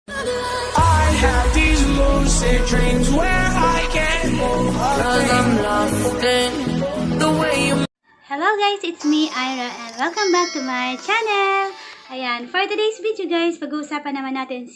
I have these lucid dreams where I can't move. 'Cause I'm lost in the way you. Hello guys, it's me, Ira, and welcome back to my channel. Ayan, for today's video guys, pag-uusapan naman natin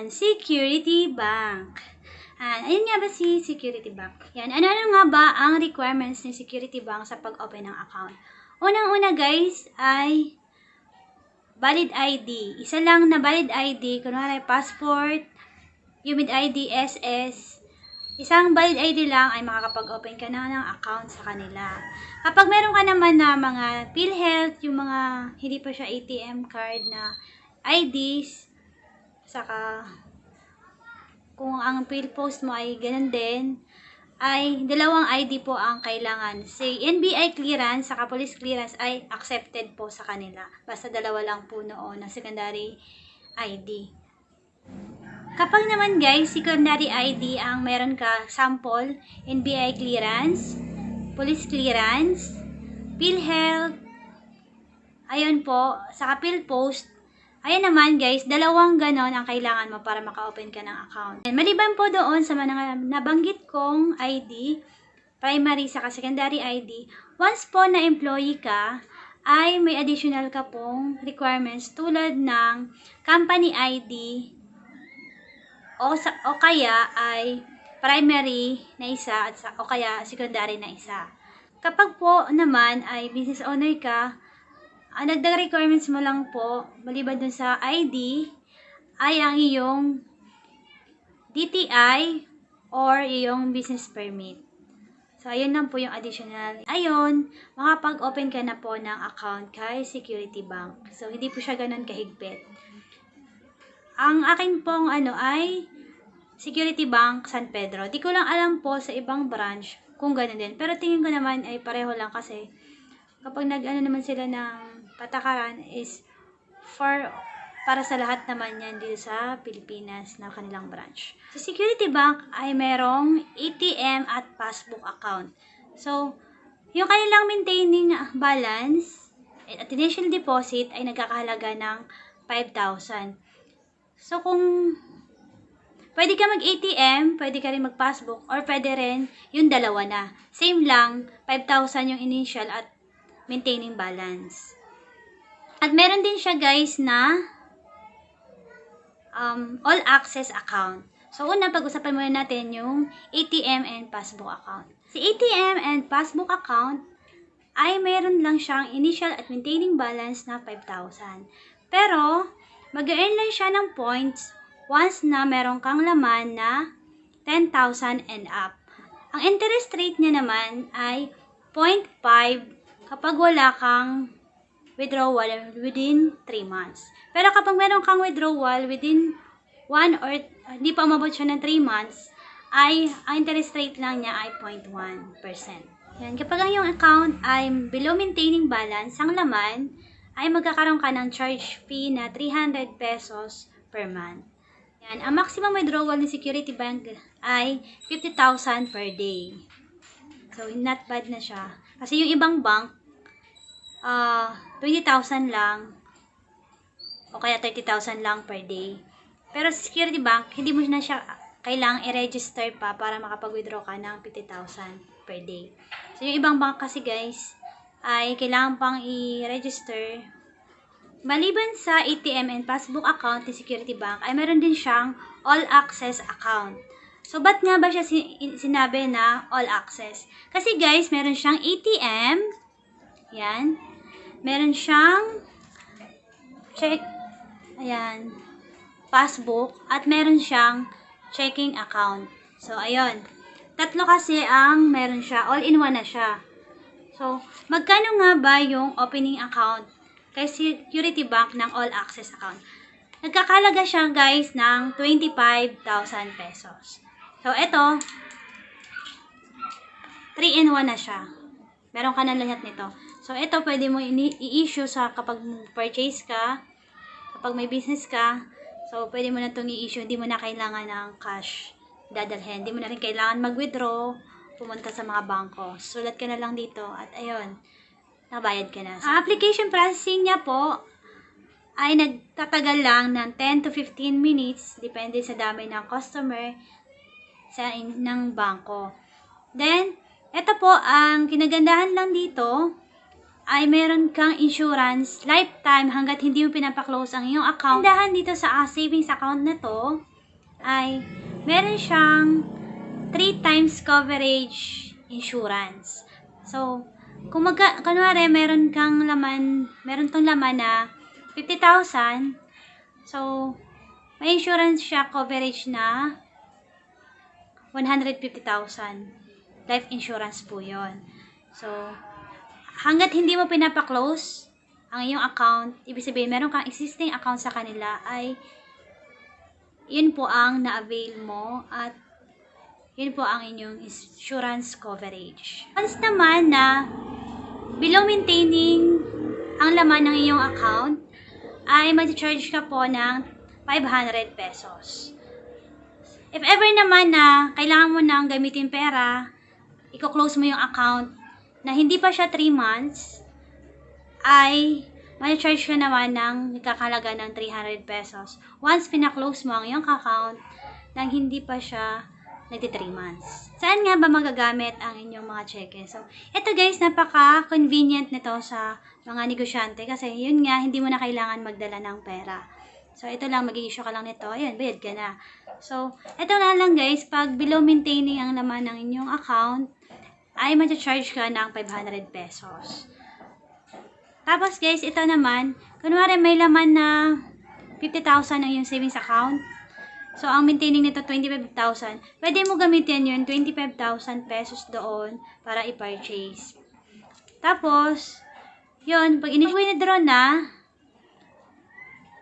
Security Bank. Ayun nga ba si Security Bank? Ano nga ba ang requirements ni Security Bank sa pag-open ng account? Unang-una guys ay valid ID. Isa lang na valid ID, kunwari passport, UMID ID, SS. Isang valid ID lang ay makakapag-open ka na ng account sa kanila. Kapag meron ka naman na mga PhilHealth, yung mga hindi pa siya ATM card na IDs, saka kung ang PhilPost mo ay ganun din, ay dalawang ID po ang kailangan. Si NBI clearance saka police clearance ay accepted po sa kanila. Basta dalawa lang po noon na secondary ID. Kapag naman guys, secondary ID ang meron ka, sample, NBI clearance, police clearance, PhilHealth, ayun po, saka PhilPost, ayan naman guys, dalawang ganon ang kailangan mo para maka-open ka ng account. Maliban po doon sa mga nabanggit kong ID, primary saka secondary ID, once po na employee ka, ay may additional ka pong requirements tulad ng company ID, o kaya ay primary na isa o kaya secondary na isa. Kapag po naman ay business owner ka, ang dagdag requirements mo lang po, maliban dun sa ID, ay ang iyong DTI or iyong business permit. So, ayun lang po yung additional. Ayun, makapag-open ka na po ng account kay Security Bank. So, hindi po siya ganun kahigpit. Ang akin pong ay Security Bank San Pedro. Di ko lang alam po sa ibang branch kung ganun din. Pero tingin ko naman ay pareho lang kasi kapag naman sila ng patakaran is para sa lahat naman yan dito sa Pilipinas na kanilang branch. Sa Security Bank ay merong ATM at passbook account. So, yung kanilang maintaining balance at initial deposit ay nagkakahalaga ng 5,000. So, kung pwede ka mag-ATM, pwede ka rin mag-passbook, or pwede rin yung dalawa na. Same lang, 5,000 yung initial at maintaining balance. At meron din siya guys na all access account. So una, pag-usapan muna natin yung ATM and passbook account. Si ATM and passbook account ay meron lang siyang initial at maintaining balance na 5,000. Pero mag-earn lang siya ng points once na meron kang laman na 10,000 and up. Ang interest rate niya naman ay 0.5 kapag wala kang withdrawal within 3 months. Pero kapag meron kang withdrawal within 1 or hindi pa umabot siya ng 3 months, ay ang interest rate lang niya ay 0.1%. Yan, kapag ang iyong account ay below maintaining balance, ang laman ay magkakaroon ka ng charge fee na 300 pesos per month. Yan, ang maximum withdrawal ni Security Bank ay 50,000 per day. So, not bad na siya. Kasi yung ibang bank, 20,000 lang o kaya 30,000 lang per day. Pero sa Security Bank, hindi mo na siya kailangang i-register pa para makapag-withdraw ka ng 50,000 per day. So, yung ibang bank kasi guys, ay kailangan pang i-register. Maliban sa ATM and passbook account ni Security Bank, ay meron din siyang all access account. So, ba't nga ba siya sinabi na all access? Kasi guys, meron siyang ATM. Yan. Meron siyang passbook. At meron siyang checking account. So, ayun. Tatlo kasi ang meron siya. All-in-one na siya. So, magkano nga ba yung opening account kay Security Bank ng all access account? Nagkakalaga siya guys ng 25,000 pesos. So, ito, 3-in-1 na siya. Meron ka na lahat nito. So, ito pwede mo i-issue sa kapag purchase ka, kapag may business ka. So, pwede mo na itong i-issue. Hindi mo na kailangan ng cash dadalhin. Hindi mo na rin kailangan mag-withdraw, pumunta sa mga bangko. Sulat ka na lang dito at ayun, nabayad ka na. Ang application processing niya po ay nagtatagal lang ng 10 to 15 minutes, depende sa dami ng customer ng bangko. Then, ito po, ang kinagandahan lang dito ay meron kang insurance lifetime hanggat hindi mo pinapaklose ang iyong account. Kagandahan dito sa savings account na to ay meron siyang 3 times coverage insurance. So, kung kunwari meron tong laman na 50,000, so may insurance siya coverage na 150,000. Life insurance po yon. So, hanggat hindi mo pinapaklose ang iyong account, ibig sabihin meron kang existing account sa kanila, ay yun po ang na-avail mo at yun po ang inyong insurance coverage. Once naman na below maintaining ang laman ng iyong account, ay mag-charge ka po ng 500 pesos. If ever naman na kailangan mo nang gamitin pera, i-close mo yung account na hindi pa siya 3 months, ay mag-charge ka naman ng kakalaga ng 300 pesos. Once pina-close mo ang iyong account nang hindi pa siya nagti 3 months. Saan nga ba magagamit ang inyong mga cheque? So, ito guys, napaka-convenient nito sa mga negosyante kasi yun nga, hindi mo na kailangan magdala ng pera. So, ito lang, mag-i-issue ka lang nito. Ayan, bayad ka na. So, ito na lang guys, pag below maintaining ang laman ng inyong account, ay mag-charge ka ng 500 pesos. Tapos guys, ito naman, kunwari may laman na 50,000 ang iyong savings account. So, ang maintaining nito 25,000. Pwede mo gamitin yun, 25,000 pesos doon para i-purchase. Tapos, yun, pag withdraw na,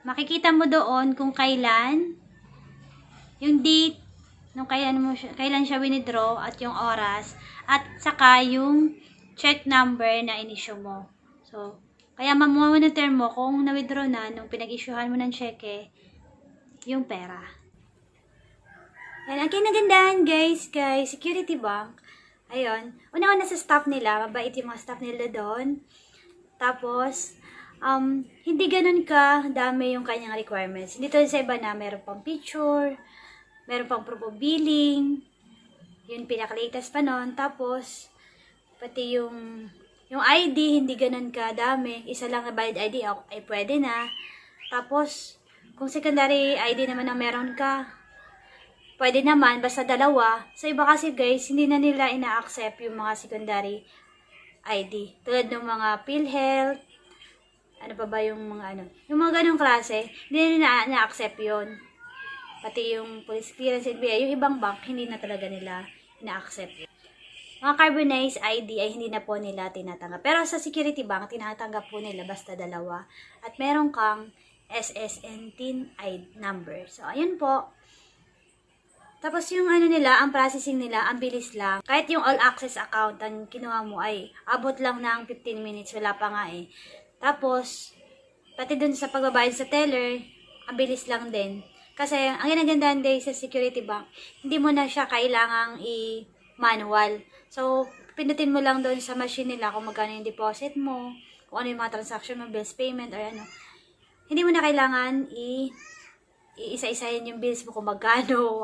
makikita mo doon kung kailan, yung date, nung kailan siya withdraw at yung oras, at saka yung check number na in-issue mo. So, kaya mamonitor mo kung na-withdraw na nung pinag-issuehan mo ng cheque, yung pera. Yan, ang kinagandahan guys, kay Security Bank, ayun, una-una sa staff nila, mabait yung mga staff nila doon. Tapos, hindi ganun ka dami yung kanyang requirements. Dito sa iba na meron pang picture, meron pang proof of billing, yun pinaka-latest pa nun. Tapos, pati yung ID, hindi ganun ka dami. Isa lang na valid ID ay pwede na. Tapos, kung secondary ID naman ang meron ka, pwede naman, basta dalawa. Sa iba kasi guys, hindi na nila ina-accept yung mga secondary ID. Tulad ng mga PhilHealth, ano pa ba yung mga yung mga ganong klase, hindi na na-accept yun. Pati yung police clearance, NBI, yung ibang bank, hindi na talaga nila ina-accept yun. Mga carbonized ID ay hindi na po nila tinatanggap. Pero sa Security Bank, tinatanggap po nila basta dalawa. At meron kang SSN TIN ID number. So, ayun po. Tapos yung nila, ang processing nila, ang bilis lang. Kahit yung all access account, ang kinuha mo ay abot lang ng 15 minutes, wala pa nga eh. Tapos, pati dun sa pagbabayad sa teller, ang bilis lang din. Kasi, ang ginagandahan guys sa Security Bank, hindi mo na siya kailangang i-manual. So, pindutin mo lang doon sa machine nila kung magkano yung deposit mo, kung ano yung mga transaction mo, bills payment, or ano. Hindi mo na kailangan iisa-isahin yung bills mo kung magkano,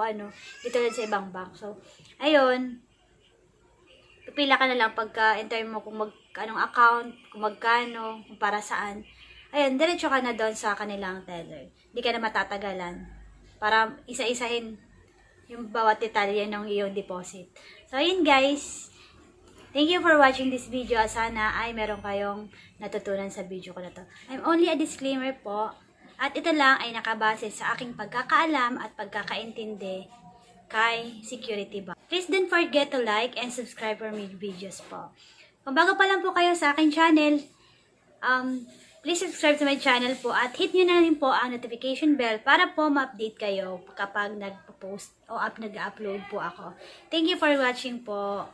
dito lang sa ibang bank. So, ayun, pipila ka na lang pagka-enter mo kung anong account, kung magkano, kung para saan. Ayun, diretso ka na doon sa kanilang teller. Hindi ka na matatagalan para isa-isahin yung bawat detalye ng iyong deposit. So, ayun guys. Thank you for watching this video. Sana ay meron kayong natutunan sa video ko na to. I'm only a disclaimer po. At ito lang ay nakabase sa aking pagkakaalam at pagkakaintindi kay Security Bank. Please don't forget to like and subscribe for my videos po. Kung bago pa lang po kayo sa aking channel, please subscribe to my channel po at hit nyo na rin po ang notification bell para po ma-update kayo kapag nag-post o nag-upload po ako. Thank you for watching po.